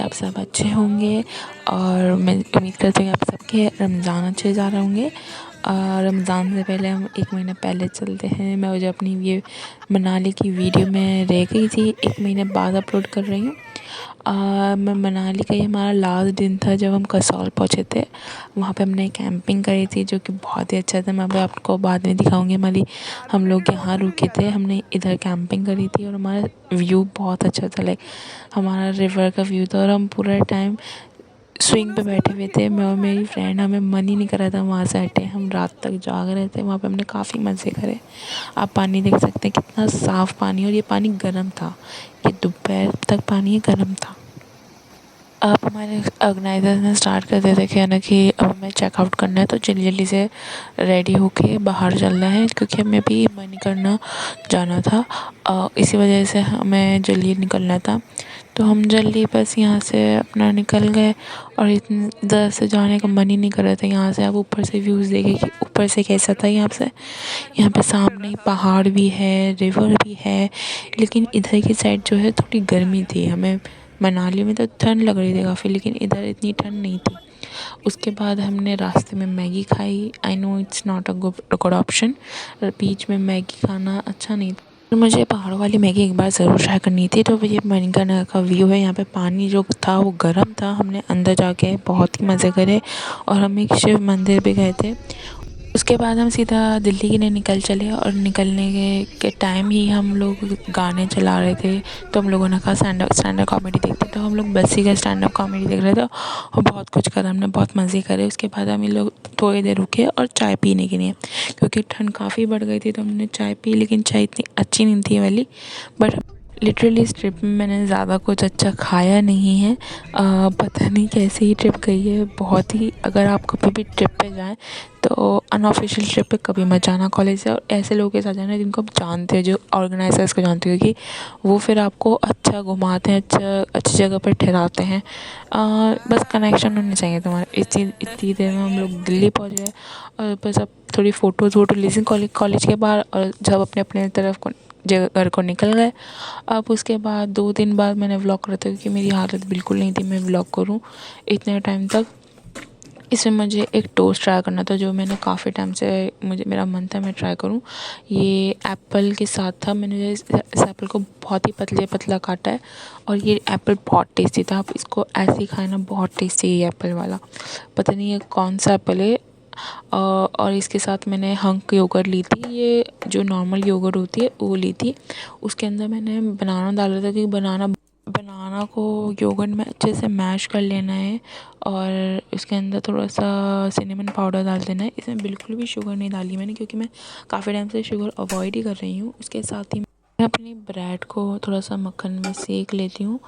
आप सब अच्छे होंगे और मैं उम्मीद करती हूँ आप सबके रमज़ान अच्छे जा रहे होंगे। रमज़ान से पहले हम 1 महीना पहले चलते हैं। मैं जो अपनी ये मनाली की वीडियो में रह गई थी 1 महीने बाद अपलोड कर रही हूँ। मैं मनाली का ये हमारा लास्ट दिन था जब हम कसौल पहुँचे थे। वहाँ पे हमने कैंपिंग करी थी जो कि बहुत ही अच्छा था। मैं आपको बाद में दिखाऊंगी। हमारी हम लोग यहाँ रुके थे, हमने इधर कैंपिंग करी थी और हमारा व्यू बहुत अच्छा था। लाइक हमारा रिवर का व्यू था और हम पूरा टाइम स्विंग पे बैठे हुए थे। मैं और मेरी फ्रेंड, हमें मन ही नहीं कर रहा था वहाँ से हटे। हम रात तक जाग रहे थे। वहाँ पे हमने काफ़ी मज़े करे। आप पानी देख सकते हैं कितना साफ़ पानी, और ये पानी गर्म था। ये दोपहर तक पानी गर्म था। अब हमारे ऑर्गेनाइज़र ने स्टार्ट कर दिया था कि है ना कि अब हमें चेकआउट करना है, तो जल्दी जल्दी से रेडी होके बाहर चलना है क्योंकि हमें भी मणिकर्णिका जाना था। इसी वजह से हमें जल्दी निकलना था। तो हम जल्दी बस यहाँ से अपना निकल गए और इतनी देर से जाने का मन ही नहीं कर रहा था। यहाँ से आप ऊपर से व्यूज़ देखें कि ऊपर से कैसा था। यहाँ पे सामने पहाड़ भी है, रिवर भी है, लेकिन इधर की साइड जो है थोड़ी गर्मी थी। हमें मनाली में तो ठंड लग रही थी काफ़ी, लेकिन इधर इतनी ठंड नहीं थी। उसके बाद हमने रास्ते में मैगी खाई। I know it's not a good option, बीच में मैगी खाना अच्छा नहीं था। मुझे पहाड़ों वाली मैगी एक बार ज़रूर ट्राई करनी थी। तो ये मणिकर्णिका का व्यू है। यहाँ पे पानी जो था वो गर्म था। हमने अंदर जाके बहुत ही मज़े करे और हम एक शिव मंदिर भी गए थे। उसके बाद हम सीधा दिल्ली के लिए निकल चले और निकलने के टाइम ही हम लोग गाने चला रहे थे। तो हम लोगों ने कहा स्टैंड अप कॉमेडी देखते। तो हम लोग बस ही का स्टैंड अप कॉमेडी देख रहे थे और बहुत कुछ करा हमने, बहुत मज़े करे। उसके बाद हम लोग थोड़ी देर रुके और चाय पीने के लिए, क्योंकि ठंड काफ़ी बढ़ गई थी। तो हमने चाय पी, लेकिन चाय इतनी अच्छी नहीं थी वाली। बट लिटरली इस ट्रिप में मैंने ज़्यादा कुछ अच्छा खाया नहीं है। पता नहीं कैसे ही ट्रिप गई है। बहुत ही, अगर आप कभी भी ट्रिप पे जाएं तो अनऑफिशियल ट्रिप पे कभी मत जाना कॉलेज से, और ऐसे लोगों के साथ जाना जिनको आप जानते हो, जो ऑर्गेनाइजर्स को जानते हो, क्योंकि वो फिर आपको अच्छा घुमाते हैं, अच्छी जगह पर ठहराते हैं। बस कनेक्शन होने चाहिए तुम्हारे। इतनी देर में हम लोग दिल्ली पहुँच गए और बस अब थोड़ी फ़ोटोज़ वोटो ली कॉलेज के बाहर, और जब अपने अपने तरफ को घर को निकल गए। अब उसके बाद 2 दिन बाद मैंने व्लॉग करा था, क्योंकि मेरी हालत बिल्कुल नहीं थी मैं व्लॉग करूं इतने टाइम तक। इसमें मुझे एक टोस्ट ट्राई करना था जो मैंने काफ़ी टाइम से, मेरा मन था मैं ट्राई करूं। ये एप्पल के साथ था। मैंने इस एप्पल को बहुत ही पतला काटा है और ये एप्पल बहुत टेस्टी था। आप इसको ऐसे ही खाए ना, बहुत टेस्टी है एप्पल वाला। पता नहीं ये कौन सा एप्पल है। और इसके साथ मैंने हंक योगर्ट ली थी। ये जो नॉर्मल योगर्ट होती है वो ली थी। उसके अंदर मैंने बनाना डाला था, क्योंकि बनाना को योगर्ट में अच्छे से मैश कर लेना है और उसके अंदर थोड़ा सा सिनेमन पाउडर डाल देना है। इसमें बिल्कुल भी शुगर नहीं डाली मैंने, क्योंकि मैं काफ़ी टाइम से शुगर अवॉइड ही कर रही हूँ। उसके साथ ही मैं अपनी ब्रेड को थोड़ा सा मक्खन में सेक लेती हूँ,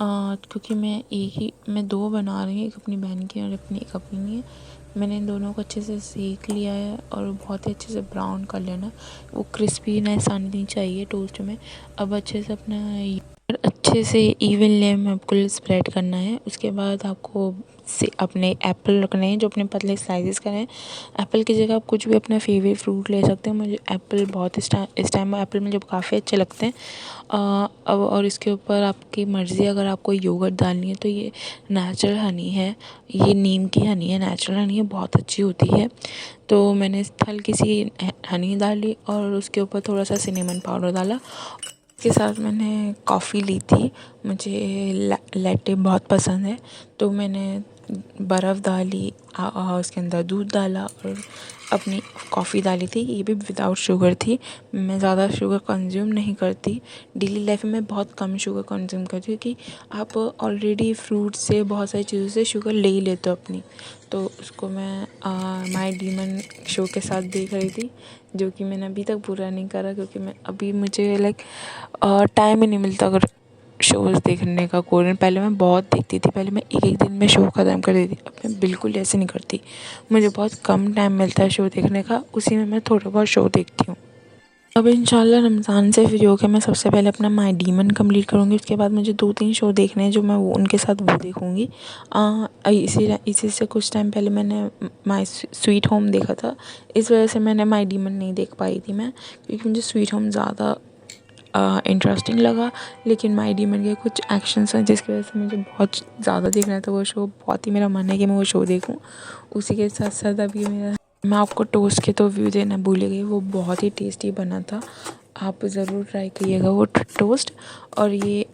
क्योंकि मैं 2 बना रही हूँ, एक अपनी बहन की और एक अपनी है। मैंने इन दोनों को अच्छे से सेक लिया है और बहुत ही अच्छे से ब्राउन कर लेना। वो क्रिस्पीनेस आनी चाहिए टोस्ट में। अब अच्छे से अच्छे से इवन लेयर में आपको स्प्रेड करना है। उसके बाद आपको से अपने एप्पल रखने हैं जो अपने पतले स्लाइसेस करें हैं। एप्पल की जगह आप कुछ भी अपना फेवरेट फ्रूट ले सकते हैं। मुझे एप्पल बहुत इस टाइम एप्पल मुझे काफ़ी अच्छे लगते हैं। अब और इसके ऊपर आपकी मर्ज़ी, अगर आपको योगर्ट डालनी है तो ये नेचुरल हनी है, ये नीम की हनी है, नेचुरल हनी है, बहुत अच्छी होती है। तो मैंने हल्की सी हनी डाली और उसके ऊपर थोड़ा सा सिनेमन पाउडर डाला। के साथ मैंने कॉफ़ी ली थी। मुझे लैटे बहुत पसंद है, तो मैंने बर्फ़ डाली, उसके अंदर दूध डाला और अपनी कॉफ़ी डाली थी। ये भी विदाउट शुगर थी। मैं ज़्यादा शुगर कंज्यूम नहीं करती डेली लाइफ में, बहुत कम शुगर कंज्यूम करती हूँ, क्योंकि आप ऑलरेडी फ्रूट से, बहुत सारी चीज़ों से शुगर ले ही लेते हो अपनी। तो उसको मैं माय डीमन शो के साथ देख रही थी, जो कि मैंने अभी तक पूरा नहीं करा, क्योंकि मुझे टाइम ही नहीं मिलता अगर शोज़ देखने का कोरियन। पहले मैं बहुत देखती थी, पहले मैं एक दिन में शो ख़त्म कर देती। अब मैं बिल्कुल ऐसे नहीं करती। मुझे बहुत कम टाइम मिलता है शो देखने का, उसी में मैं थोड़ा बहुत शो देखती हूँ। अब इंशाल्लाह रमज़ान से फ्री होकर मैं सबसे पहले अपना माय डीमन कंप्लीट करूँगी। उसके बाद मुझे 2-3 शो देखने हैं जो मैं उनके साथ वो देखूँगी। इसी से कुछ टाइम पहले मैंने माय स्वीट होम देखा था। इस वजह से मैंने माय डीमन नहीं देख पाई थी मैं, क्योंकि मुझे स्वीट होम ज़्यादा इंटरेस्टिंग लगा। लेकिन माय डिमन के कुछ एक्शंस हैं जिसकी वजह से मुझे बहुत ज़्यादा देखना है, तो वो शो बहुत ही मेरा मन है कि मैं वो शो देखूँ। उसी के साथ साथ अभी मैं आपको टोस्ट के तो व्यू देना भूल गई, वो बहुत ही टेस्टी बना था, आप ज़रूर ट्राई करिएगा वो टोस्ट। और ये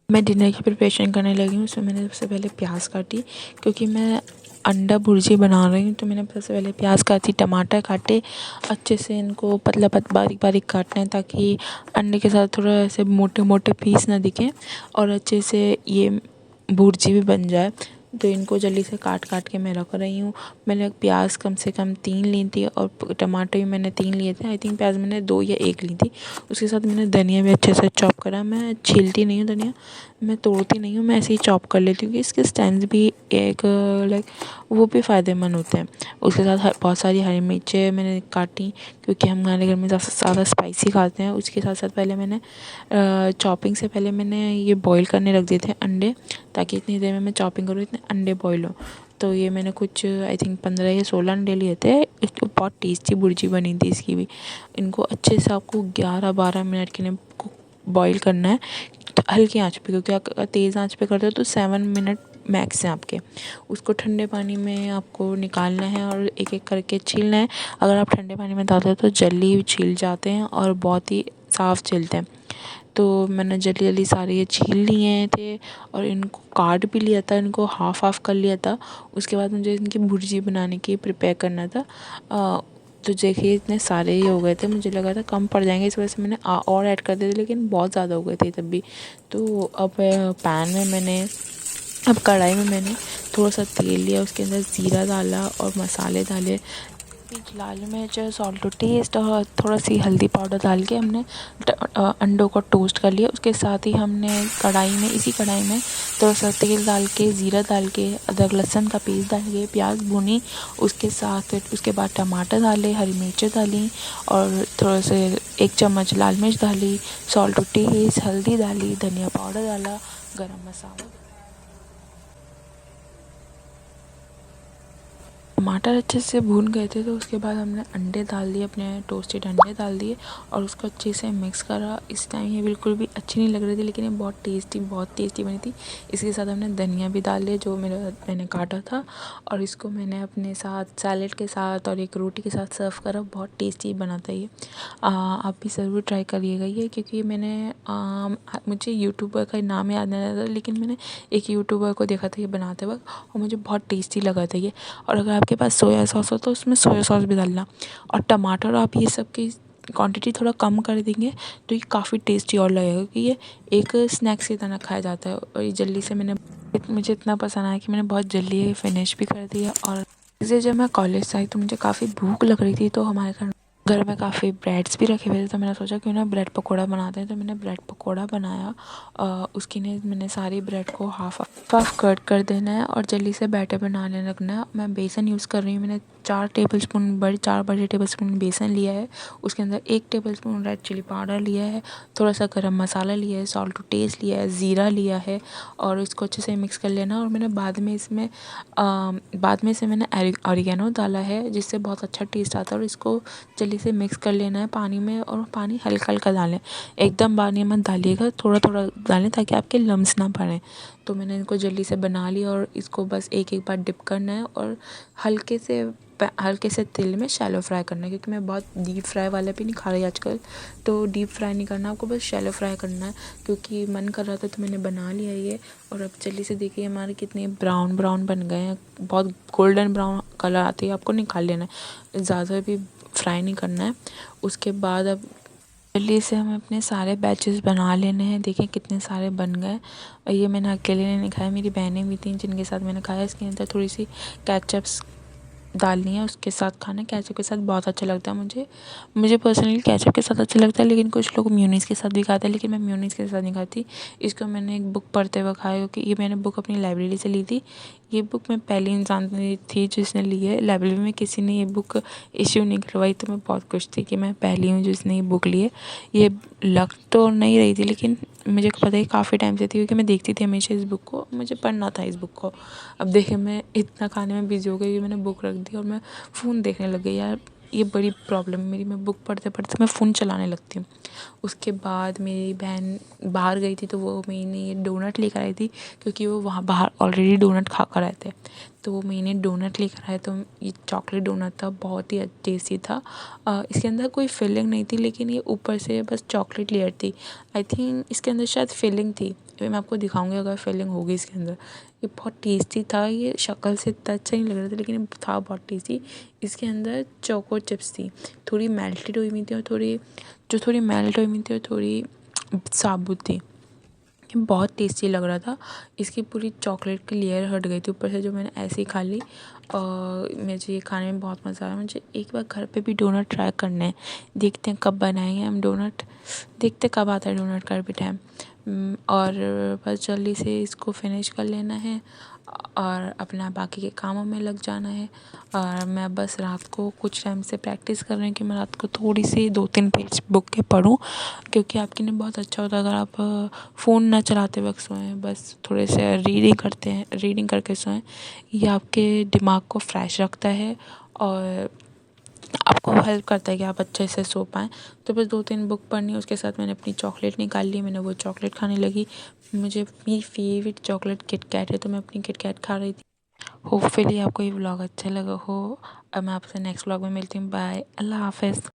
मैं डिनर की प्रिपरेशन करने लगी हूँ। उसमें मैंने सबसे पहले प्याज काटी, क्योंकि मैं अंडा भुर्जी बना रही हूँ, तो मैंने सबसे पहले प्याज काटी, टमाटर काटे, अच्छे से इनको पतला बारीक बारीक काटना है ताकि अंडे के साथ थोड़ा ऐसे मोटे मोटे पीस ना दिखें और अच्छे से ये भुर्जी भी बन जाए। तो इनको जल्दी से काट के मैं रख रही हूँ। मैंने प्याज कम से कम 3 ली थी और टमाटर भी मैंने 3 लिए थे। आई थिंक प्याज मैंने 2 या 1 ली थी। उसके साथ मैंने धनिया भी अच्छे से चॉप करा। मैं छीलती नहीं हूँ धनिया, मैं तोड़ती नहीं हूँ, मैं ऐसे ही चॉप कर लेती हूँ कि इसके स्टेम्स भी एक लाइक वो भी फ़ायदेमंद होते हैं। उसके साथ बहुत सारी हरी मिर्चें मैंने काटी, क्योंकि हम हमारे घर में ज़्यादा स्पाइसी खाते हैं। उसके साथ साथ पहले मैंने चॉपिंग से पहले मैंने ये बॉईल करने रख दिए थे अंडे, ताकि इतनी देर में मैं चॉपिंग करूँ इतने अंडे बॉईल हो। तो ये मैंने कुछ आई थिंक 15 या 16 अंडे लिए थे। इसको बहुत टेस्टी भुर्जी बनी थी इसकी भी। इनको अच्छे से आपको 11-12 मिनट के लिए बॉईल करना है, तो हल्की आंच पे, क्योंकि अगर तेज़ आंच पे करते हो तो 7 मिनट मैक्स है आपके। उसको ठंडे पानी में आपको निकालना है और एक एक करके छीलना है। अगर आप ठंडे पानी में डालते हो तो जल्दी छील जाते हैं और बहुत ही साफ़ छिलते हैं। तो मैंने जल्दी सारे ये छील लिए थे और इनको काट भी लिया था, इनको हाफ़ कर लिया था। उसके बाद मुझे इनकी भुर्जी बनाने की प्रिपेयर करना था। तो देखिए इतने सारे ही हो गए थे, मुझे लगा था कम पड़ जाएंगे, इस वजह से मैंने और ऐड कर दिए थे, लेकिन बहुत ज़्यादा हो गए थे तब भी। तो अब पैन में मैंने अब कढ़ाई में मैंने थोड़ा सा तेल लिया, उसके अंदर ज़ीरा डाला और मसाले डाले, लाल मिर्च, सॉल्ट टू टेस्ट और थोड़ा सी हल्दी पाउडर डाल के हमने अंडों को टोस्ट कर लिया। उसके साथ ही हमने इसी कढ़ाई में थोड़ा सा तेल डाल के, ज़ीरा डाल के, अदरक लहसुन का पेस्ट डाल के प्याज भुनी। उसके साथ उसके बाद टमाटर डाले, हरी मिर्चें डाली और थोड़ा से 1 चम्मच लाल मिर्च डाली, सॉल्ट टू टेस्ट, हल्दी डाली, धनिया पाउडर डाला, गरम मसाला। टमाटर अच्छे से भून गए थे, तो उसके बाद हमने अंडे डाल दिए, अपने टोस्टेड अंडे डाल दिए और उसको अच्छे से मिक्स करा। इस टाइम ये बिल्कुल भी अच्छी नहीं लग रही थी, लेकिन ये बहुत टेस्टी बनी थी। इसके साथ हमने धनिया भी डाल लिया जो मैंने काटा था, और इसको मैंने अपने साथ सैलेड के साथ और एक रोटी के साथ सर्व करा। बहुत टेस्टी बना था ये। आप भी ज़रूर ट्राई करिएगा ये, क्योंकि मुझे यूट्यूबर का नाम याद नहीं आ रहा था, लेकिन मैंने एक यूट्यूबर को देखा था ये बनाते वक्त और मुझे बहुत टेस्टी लगा था ये। और अगर आपके पास सोया सॉस हो तो उसमें सोया सॉस भी डालना, और टमाटर आप ये सब की क्वांटिटी थोड़ा कम कर देंगे तो ये काफ़ी टेस्टी और लगेगा, क्योंकि ये एक स्नैक्स की तरह खाया जाता है। और ये जल्दी से मुझे इतना पसंद आया कि मैंने बहुत जल्दी ये फिनिश भी कर दिया। और इसे जब मैं कॉलेज से आई तो मुझे काफ़ी भूख लग रही थी, तो हमारे घर में काफ़ी ब्रेड्स भी रखे हुए थे, तो मैंने सोचा क्यों ना ब्रेड पकोड़ा बनाते हैं। तो मैंने ब्रेड पकोड़ा बनाया। उसके लिए मैंने सारी ब्रेड को हाफ कट कर देना है और जल्दी से बैटर बनाने लगना है। मैं बेसन यूज़ कर रही हूँ, मैंने 4 बड़े टेबल स्पून बेसन लिया है। उसके अंदर 1 tablespoon red chilli powder लिया है, थोड़ा सा गरम मसाला लिया है, सॉल्ट टू टेस्ट लिया है, ज़ीरा लिया है, और इसको अच्छे से मिक्स कर लेना। और मैंने बाद में इसे मैंने ऑरिगेनो डाला है, जिससे बहुत अच्छा टेस्ट आता है। और इसको जल्दी से मिक्स कर लेना है पानी में, और पानी हल्का हल्का डालें, एकदम पानी मत डालिएगा, थोड़ा थोड़ा डालें ताकि आपके लम्स ना पड़ें। तो मैंने इनको जल्दी से बना लिया और इसको बस एक बार डिप करना है और हल्के से तेल में शैलो फ्राई करना है, क्योंकि मैं बहुत डीप फ्राई वाला भी नहीं खा रही आजकल। तो डीप फ्राई नहीं करना आपको, बस शैलो फ्राई करना है, क्योंकि मन कर रहा था तो मैंने बना लिया ये। और अब जल्दी से देखिए हमारे कितने ब्राउन बन गए हैं, बहुत गोल्डन ब्राउन कलर आती है, आपको निकाल लेना है, ज़्यादा भी फ्राई नहीं करना है। उसके बाद अब जल्दी से हमें अपने सारे बैचेस बना लेने हैं। देखिए कितने सारे बन गए, और ये मैंने अकेले नहीं खाया, मेरी बहनें भी थीं जिनके साथ मैंने खाया। इसके अंदर थोड़ी सी केचप्स डालनी है, उसके साथ खाना। केचप के साथ बहुत अच्छा लगता है मुझे पर्सनली केचप के साथ अच्छा लगता है, लेकिन कुछ लोग मेयोनीज़ के साथ भी खाते हैं, लेकिन मैं मेयोनीज़ के साथ नहीं खाती। इसको मैंने एक बुक पढ़ते हुए खाया, क्योंकि ये मैंने बुक अपनी लाइब्रेरी से ली थी। ये बुक मैं पहली इंसान थी जिसने ली है, लाइब्रेरी में किसी ने ये बुक इश्यू नहीं करवाई, तो मैं बहुत खुश थी कि मैं पहली हूँ जिसने ये बुक ली है। ये लग तो नहीं रही थी, लेकिन मुझे पता है काफ़ी टाइम से थी, क्योंकि मैं देखती थी हमेशा इस बुक को, मुझे पढ़ना था इस बुक को। अब देखिए मैं इतना खाने में बिज़ी हो गई कि मैंने बुक रख दी और मैं फ़ोन देखने लग गई। यार ये बड़ी प्रॉब्लम है मेरी। मैं बुक पढ़ते पढ़ते मैं फ़ोन चलाने लगती हूँ। उसके बाद मेरी बहन बाहर गई थी तो वो मैंने डोनट लेकर आई थी, क्योंकि वो वहाँ बाहर ऑलरेडी डोनट खा कर आए थे। तो वो मैंने डोनट लेकर आए, तो ये चॉकलेट डोनट था, बहुत ही टेस्टी था। इसके अंदर कोई फिलिंग नहीं थी, लेकिन ये ऊपर से बस चॉकलेट लेयर थी। आई थिंक इसके अंदर शायद फिलिंग थी, अभी मैं आपको दिखाऊंगी अगर फिलिंग होगी इसके अंदर। ये बहुत टेस्टी था। ये शक्ल से इतना अच्छा नहीं लग रहा था, लेकिन ये था बहुत टेस्टी। इसके अंदर चोको चिप्स थी, थोड़ी मेल्टेड हुई हुई थी और थोड़ी मेल्ट हुई हुई थी और थोड़ी साबुत थी। ये बहुत टेस्टी लग रहा था। इसकी पूरी चॉकलेट की लेयर हट गई थी ऊपर से, जो मैंने ऐसे ही खा ली। और मुझे ये खाने में बहुत मज़ा आया। मुझे एक बार घर पे भी डोनट ट्राई करना है। देखते हैं कब बनाएंगे हम डोनट, देखते कब आता है डोनट का भी टाइम। और बस जल्दी से इसको फिनिश कर लेना है और अपना बाकी के कामों में लग जाना है। और मैं बस रात को कुछ टाइम से प्रैक्टिस कर रही हूँ कि मैं रात को थोड़ी सी 2-3 पेज बुक के पढूँ, क्योंकि आपके लिए बहुत अच्छा होता है अगर आप फ़ोन ना चलाते वक्त सोएं, बस थोड़े से रीडिंग करके सोएं। ये आपके दिमाग को फ्रेश रखता है और आपको हेल्प करता है कि आप अच्छे से सो पाएँ। तो बस 2-3 बुक पढ़नी है, उसके साथ मैंने अपनी चॉकलेट निकाल ली, मैंने वो चॉकलेट खाने लगी। मुझे मेरी फेवरेट चॉकलेट किटकैट है, तो मैं अपनी किटकैट खा रही थी। होपफुली आपको ये व्लॉग अच्छा लगा हो और मैं आपसे नेक्स्ट व्लॉग में मिलती हूँ। बाय, अल्लाह हाफ़िज़।